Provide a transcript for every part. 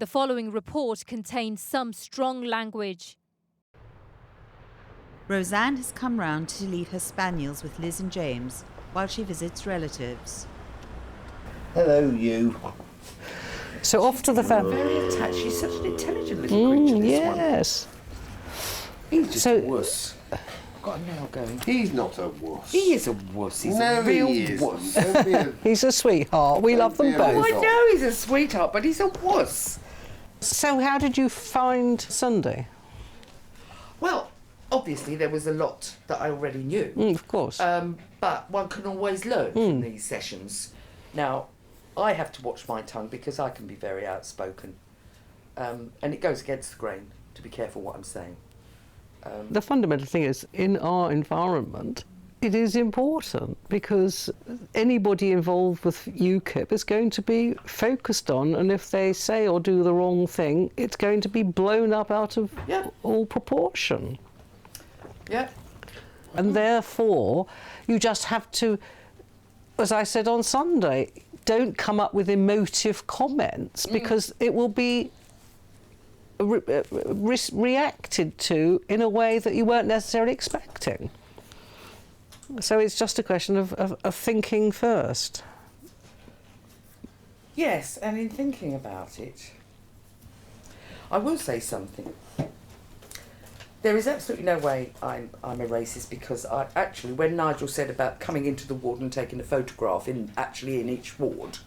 The following report contains some strong language. Rozanne has come round to leave her spaniels with Liz and James while she visits relatives. Hello, you. So off to the family. Very attached. She's such an intelligent little creature, this yes. one. He's just So- a wuss. Got a nail going. He's not a wuss. He is a wuss. He's No, a real he isn't. wuss. Don't be a- He's a sweetheart. We love them Don't be a both. I know he's a sweetheart, but he's a wuss. So how did you find Sunday? Well, obviously there was a lot that I already knew. Of course. But one can always learn from these sessions. Now, I have to watch my tongue because I can be very outspoken. And it goes against the grain to be careful what I'm saying. The fundamental thing is, in our environment, it is important because anybody involved with UKIP is going to be focused on, and if they say or do the wrong thing, it's going to be blown up out of all proportion. Yeah. And therefore, you just have to, as I said on Sunday, don't come up with emotive comments because it will be reacted to in a way that you weren't necessarily expecting. So it's just a question of thinking first. Yes, and in thinking about it, I will say something. There is absolutely no way I'm a racist because I actually, when Nigel said about coming into the ward and taking a photograph in each ward,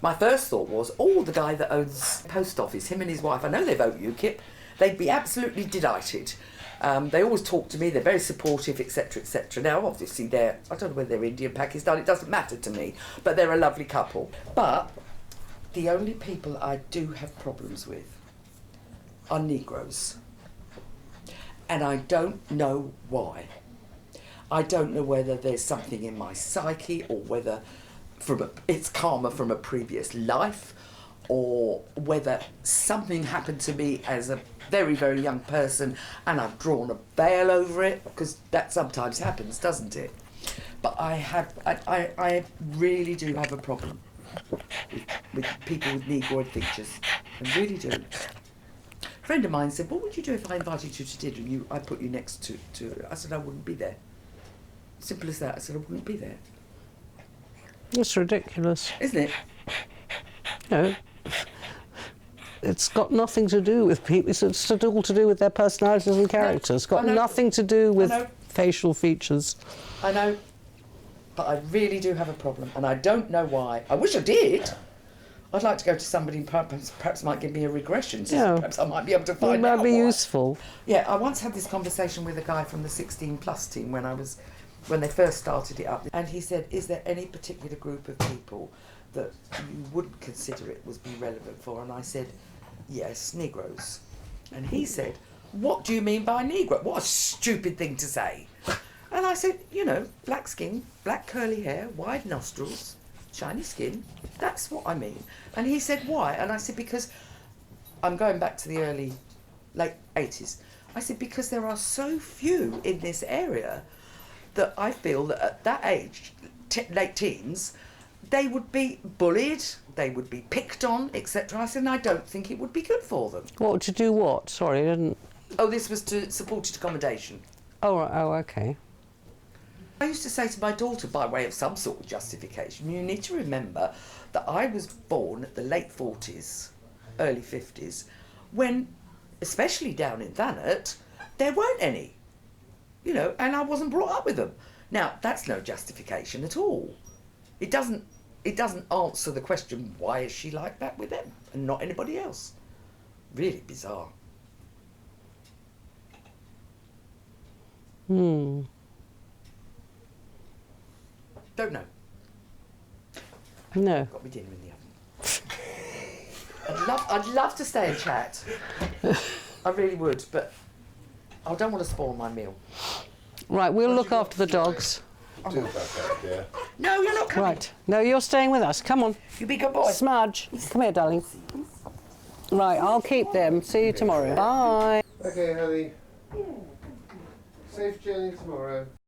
my first thought was, the guy that owns the post office, him and his wife, I know they vote UKIP, they'd be absolutely delighted. They always talk to me, they're very supportive, etc, etc. Now, obviously, I don't know whether they're Indian, Pakistan, it doesn't matter to me, but they're a lovely couple. But the only people I do have problems with are negroes. And I don't know why. I don't know whether there's something in my psyche or whether it's karma from a previous life, or whether something happened to me as a very, very young person and I've drawn a veil over it, because that sometimes happens, doesn't it? But I really do have a problem with people with negroid features. I really do. A friend of mine said, what would you do if I invited you to dinner and I put you next to I said, I wouldn't be there. Simple as that. I said, I wouldn't be there. It's ridiculous. Isn't it? No. It's got nothing to do with people. It's all to do with their personalities and characters. It's got nothing to do with facial features. I know. But I really do have a problem, and I don't know why. I wish I did. I'd like to go to somebody and perhaps might give me a regression. So perhaps I might be able to find out. It might be why. useful. Yeah, I once had this conversation with a guy from the 16 plus team when they first started it up, and he said, is there any particular group of people that you wouldn't consider it would be relevant for? And I said, yes, negroes. And he said, what do you mean by negro? What a stupid thing to say. And I said, black skin, black curly hair, wide nostrils, shiny skin, that's what I mean. And he said, why? And I said, because I'm going back to the late 80s. I said, because there are so few in this area that I feel that at that age, late teens, they would be bullied, they would be picked on, etc. I said, and I don't think it would be good for them. What, to do what? Sorry, I didn't... Oh, this was to supported accommodation. Oh, right. Oh, okay. I used to say to my daughter, by way of some sort of justification, you need to remember that I was born at the late 40s, early 50s, when, especially down in Thanet, there weren't any. And I wasn't brought up with them. Now, that's no justification at all. It doesn't answer the question, why is she like that with them and not anybody else? Really bizarre. Don't know. No. Got me dinner in the oven. I'd love to stay and chat. I really would, but I don't want to spoil my meal. Right, we'll look after the dogs. Do that, yeah. No, you're not coming. Right. No, you're staying with us. Come on. You be a good boy. Smudge. Come here, darling. Right, I'll keep them. See you tomorrow. Bye. Okay, honey. Safe journey tomorrow.